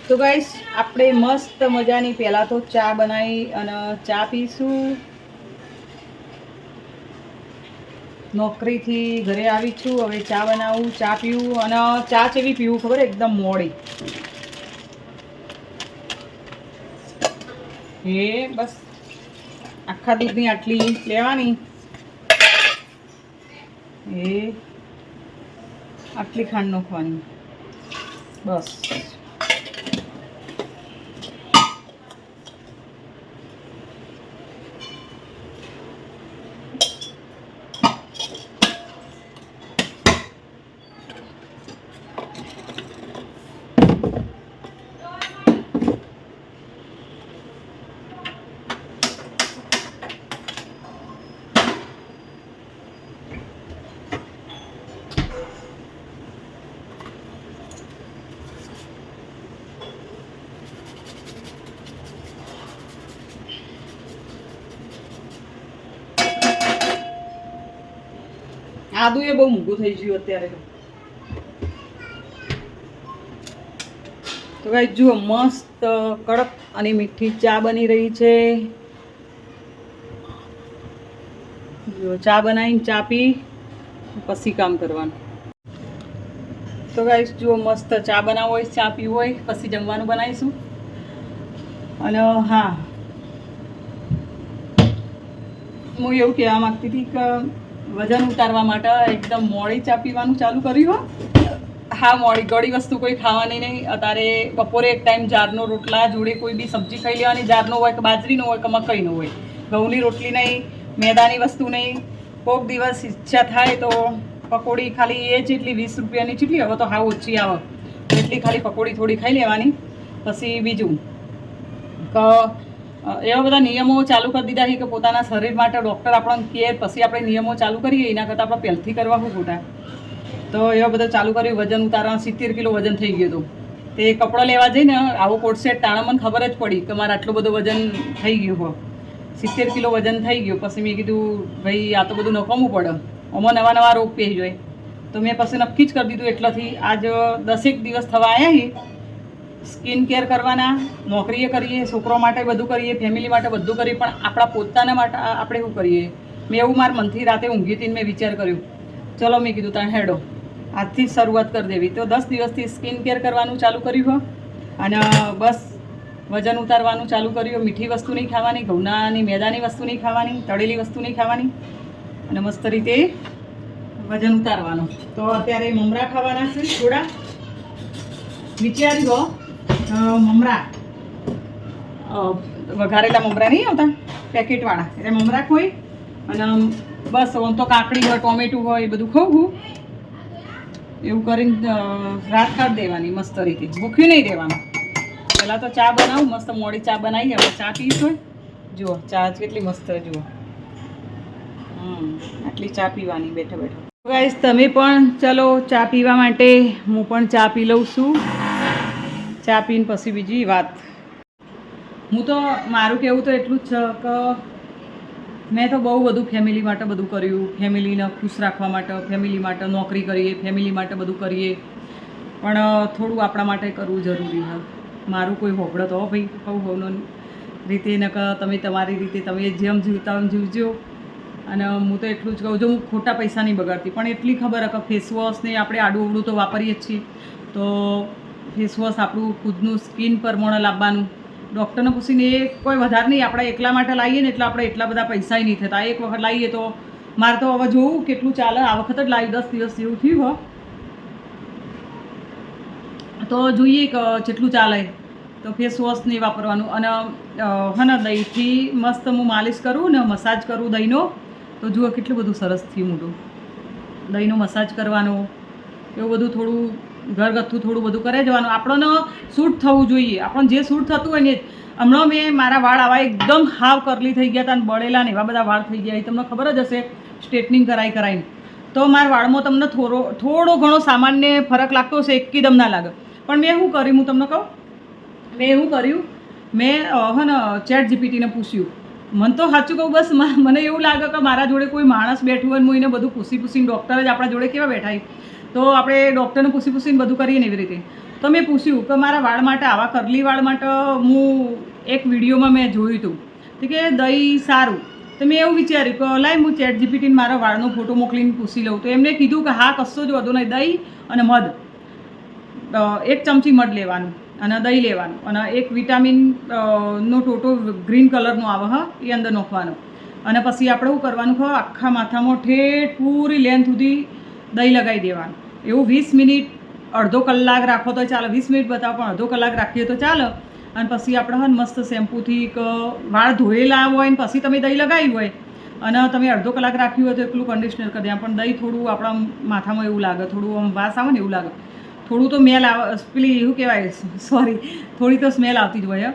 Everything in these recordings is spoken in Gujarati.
તો ગાઈસ આપણે મસ્ત મજાની પહેલાં તો ચા બનાવી અને ચા પીશું. નોકરીથી ઘરે આવી છું, હવે ચા બનાવું, ચા પીવું. અને ચા કેવી પીવું ખબર? એકદમ મોડી. બસ આખા દૂધની આટલી લેવાની, આટલી ખાંડ નાખવાની બસ. આદુ એ બહુ મોંઘું થઈ ગયું અત્યારે. તો ભાઈ જુઓ, મસ્ત કડક અને મીઠી ચા બની રહી છે. જો ચા બનાવીને ચા પી પછી કામ કરવાનું. તો ગાઈસ જુઓ, મસ્ત ચા બનાવવો હોય, ચા પીવું હોય, પછી જમવાનું બનાવીશું. અને હા, હું એવું કહેવા માગતી હતી કે વજન ઉતારવા માટે એકદમ મોડી ચા પીવાનું ચાલુ કર્યું. હા, મોડી ગળી વસ્તુ કોઈ ખાવાની નહીં. અત્યારે બપોરે એક ટાઈમ જારનો રોટલા જોડે કોઈ બી સબ્જી ખાઈ લેવાની. જારનો હોય કે બાજરીનો હોય કે મકઈનો હોય. ઘઉંની રોટલી નહીં, મેદાની વસ્તુ નહીં. કોઈક દિવસ ઈચ્છા થાય તો પકોડી ખાલી એ જેટલી 20 રૂપિયાની જેટલી, હવે તો હા ઓછી આવે એટલી ખાલી પકોડી થોડી ખાઈ લેવાની. પછી બીજું કે એવા બધા નિયમો ચાલુ કરી દીધા છે કે પોતાના શરીર માટે ડૉક્ટર આપણને કહે પછી આપણે નિયમો ચાલુ કરીએ, એના કરતાં આપણે પહેલથી કરવા શું ખોટા. તો એવા બધા ચાલુ કર્યું. વજન ઉતારવા 70 કિલો વજન થઈ ગયું હતું. તે કપડાં લેવા જઈને આવો કોટસેટ તાણે મને ખબર જ પડી કે મારે આટલું બધું વજન થઈ ગયું હોય. 70 કિલો વજન થઈ ગયું. પછી મેં કીધું ભાઈ આ તો બધું નકામવું પડે, આમાં નવા નવા રોગ પહેરી જોઈએ. તો મેં પછી નક્કી જ કરી દીધું. એટલાથી આજ 10 દિવસ થવા આવ્યા. સ્કિન કેર કરવાના, નોકરીએ કરીએ, છોકરો માટે બધું કરીએ, ફેમિલી માટે બધું કરીએ, પણ આપણા પોતાના માટે આપણે શું કરીએ? મેં એવું મારા મનથી રાતે ઊંઘી હતી મેં વિચાર કર્યો, ચલો મેં કીધું તાણ હેડો આજથી જ શરૂઆત કરી દેવી. તો 10 દિવસથી સ્કિન કેર કરવાનું ચાલુ કર્યું હોય. અને બસ વજન ઉતારવાનું ચાલુ કર્યું. મીઠી વસ્તુ નહીં ખાવાની, ઘઉંનાની મેદાની વસ્તુ નહીં ખાવાની, તળેલી વસ્તુ નહીં ખાવાની, અને મસ્ત રીતે વજન ઉતારવાનું. તો અત્યારે મમરા ખાવાના છે થોડા. વિચારી ગયો મમરા, વઘારેલા મમરા નહીં આવતા પેકેટવાળા, એટલે મમરા ખોઈ અને બસ આમ તો કાકડી હોય, ટોમેટું હોય, એ બધું ખાવું. એવું કરીને રાત કાઢી દેવાની મસ્ત રીતે, ભૂખ્યું નહીં રહેવાનું. પહેલાં તો ચા બનાવું, મસ્ત મોડી ચા બનાવી. હવે ચા પીશું. જુઓ ચા કેટલી મસ્ત, જુઓ આટલી ચા પીવાની બેઠા બેઠા. ગાઈસ તમે પણ ચલો ચા પીવા માટે. હું પણ ચા પી લઉં છું. ચા પીને પછી બીજી વાત. હું તો મારું કહેવું તો એટલું જ છે કે મેં તો બહુ બધું ફેમિલી માટે બધું કર્યું. ફેમિલીને ખુશ રાખવા માટે, ફેમિલી માટે નોકરી કરીએ, ફેમિલી માટે બધું કરીએ, પણ થોડું આપણા માટે કરવું જરૂરી છે. મારું કોઈ હોબળો તો ભાઈ હોવનો રીતે ને કે તમે તમારી રીતે તમે જેમ જીવતા હોય જીવજો. અને હું તો એટલું જ કહું છું, હું ખોટા પૈસા નહીં બગાડતી, પણ એટલી ખબર કે ફેસવોશ ને આપણે આડું અવડું તો વાપરીએ જ છીએ. તો ફેસવોશ આપણું ખુદનું સ્કિન પર મોણ લાવવાનું. ડૉક્ટરને પૂછીને એ કોઈ વધારે નહીં, આપણે એકલા માટે લાવીએ ને એટલે આપણે એટલા બધા પૈસાય નહીં થતા. એક વખત લાવીએ તો મારે તો હવે જોવું કેટલું ચાલે. આ વખત જ લાવી 10 દિવસ જેવું થયું હોય તો જોઈએ કે જેટલું ચાલે. તો ફેસવોશ નહીં વાપરવાનું. અને હા ને દહીંથી મસ્ત હું માલિશ કરું ને મસાજ કરું દહીંનો, તો જુઓ કેટલું બધું સરસ થયું મોટું. દહીંનો મસાજ કરવાનો, એવું બધું થોડું ઘરગથ્થું થોડું બધું કરે જવાનું. આપણને સૂટ થવું જોઈએ, આપણને જે સૂટ થતું હોય ને. હમણાં મેં મારા વાળ આવા એકદમ હાવ કરલી થઈ ગયા હતા અને બળેલા ને એવા બધા વાળ થઈ ગયા. તમને ખબર જ હશે, સ્ટ્રેટનિંગ કરાવીને. તો મારા વાળમાં તમને થોડો ઘણો સામાન્ય ફરક લાગતો હશે, એકદમ ના લાગે. પણ મેં શું કર્યું હું તમને કહું. મેં એવું કર્યું, મેં હે ને ChatGPTને પૂછ્યું. મને તો સાચું કહું, બસ મને એવું લાગે કે મારા જોડે કોઈ માણસ બેઠું હોય ને હું એને બધું પૂછીને ડૉક્ટર જ આપણા જોડે કેવા બેઠા તો આપણે ડૉક્ટરને પૂછીને બધું કરીએ ને એવી રીતે. તો મેં પૂછ્યું કે મારા વાળ માટે આવા કરલી વાળ માટે હું એક વિડીયોમાં મેં જોયું હતું તો કે દહીં સારું. તો મેં એવું વિચાર્યું કે લાય હું ચેટ જીપીટીને મારા વાળનો ફોટો મોકલીને પૂછી લઉં. તો એમને કીધું કે હા કશો જ વધુ નહીં, દહીં અને મધ, 1 ચમચી મધ લેવાનું અને દહીં લેવાનું અને એક વિટામિન નો ટોટો ગ્રીન કલરનો આવે હા એ અંદર નાખવાનો અને પછી આપણે શું કરવાનું ખબર, આખા માથામાં ઠેઠ પૂરી લેન્થ સુધી દહીં લગાવી દેવાનું. એવું 20 મિનિટ, અડધો કલાક રાખો તો ચાલે. 20 મિનિટ બતાવો પણ અડધો કલાક રાખીએ તો ચાલે. અને પછી આપણે હા મસ્ત શેમ્પૂથી વાળ ધોયેલા હોય ને પછી તમે દહીં લગાવ્યું હોય અને તમે અડધો કલાક રાખ્યું હોય તો એટલું કન્ડિશનર કરી દે. પણ દહીં થોડું આપણા માથામાં એવું લાગે, થોડું આમ વાસ આવે ને એવું લાગે, થોડું તો સ્મેલ આવે, પેલી એવું કહેવાય, સોરી, થોડી તો સ્મેલ આવતી જ હોય.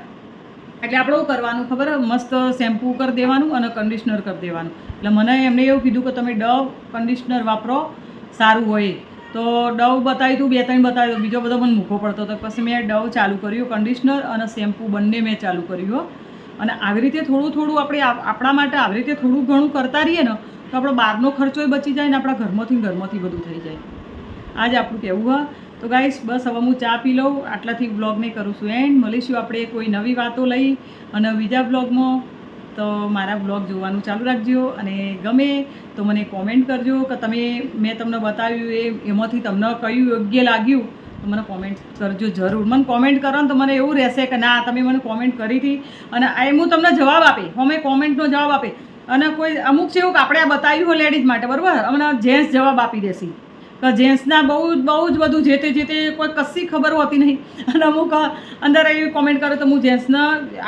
એટલે આપણે શું કરવાનું ખબર, મસ્ત શેમ્પૂ કરી દેવાનું અને કન્ડિશનર કરી દેવાનું. એટલે મને એમને એવું કીધું કે તમે ડવ કન્ડિશનર વાપરો, સારું હોય. તો ડવ બતાવ્યું હતું, 2-3 બતાવ્યું, બીજો બધો મને મૂકો પડતો હતો. પછી મેં ડવ ચાલુ કર્યું, કન્ડિશનર અને શેમ્પૂ બંને મેં ચાલુ કર્યું. અને આવી રીતે થોડું થોડું આપણે આપણા માટે આવી રીતે થોડું ઘણું કરતા રહીએ ને તો આપણો બહારનો ખર્ચોય બચી જાય ને આપણા ઘરમાંથી બધું થઈ જાય. આ જ આપણું કહેવું હા. તો ગાઈસ બસ હવે હું ચા પી લઉં, આટલાથી બ્લોગને કરું છું એન્ડ. મળીશું આપણે કોઈ નવી વાતો લઈ અને બીજા બ્લોગમાં. તો મારા બ્લોગ જોવાનું ચાલુ રાખજો અને ગમે તો મને કોમેન્ટ કરજો કે મેં તમને બતાવ્યું એમાંથી તમને કયું યોગ્ય લાગ્યું તો મને કોમેન્ટ કરજો જરૂર. મને કોમેન્ટ કરો ને તો મને એવું રહેશે કે ના તમે મને કોમેન્ટ કરી હતી અને હું તમને જવાબ આપે, અમે કોમેન્ટનો જવાબ આપે. અને કોઈ અમુક છે એવું કે આપણે આ બતાવ્યું હોય લેડીઝ માટે, બરાબર, હમણાં જેન્ટ્સ જવાબ આપી દેશે કે જેન્ટ્સના બહુ જ બધું જે તે કોઈ કશી ખબર હોતી નહીં. અને અમુક અંદર એવી કોમેન્ટ કરો તો હું જેન્ટ્સના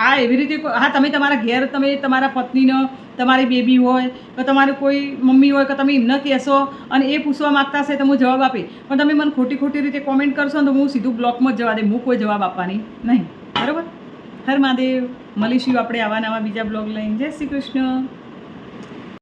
આ એવી રીતે, હા તમે તમારા ઘેર તમે તમારા પત્નીને, તમારી બેબી હોય કે તમારે કોઈ મમ્મી હોય કે તમે એમને કહેશો અને એ પૂછવા માગતા હશે તો હું જવાબ આપી. પણ તમે મને ખોટી રીતે કોમેન્ટ કરશો ને તો હું સીધું બ્લોકમાં જ જવા દે, હું કોઈ જવાબ આપવાની નહીં, બરાબર. હર મહાદેવ. મળીશું આપણે આવા નવા બીજા બ્લોગ લઈને. જય શ્રી કૃષ્ણ.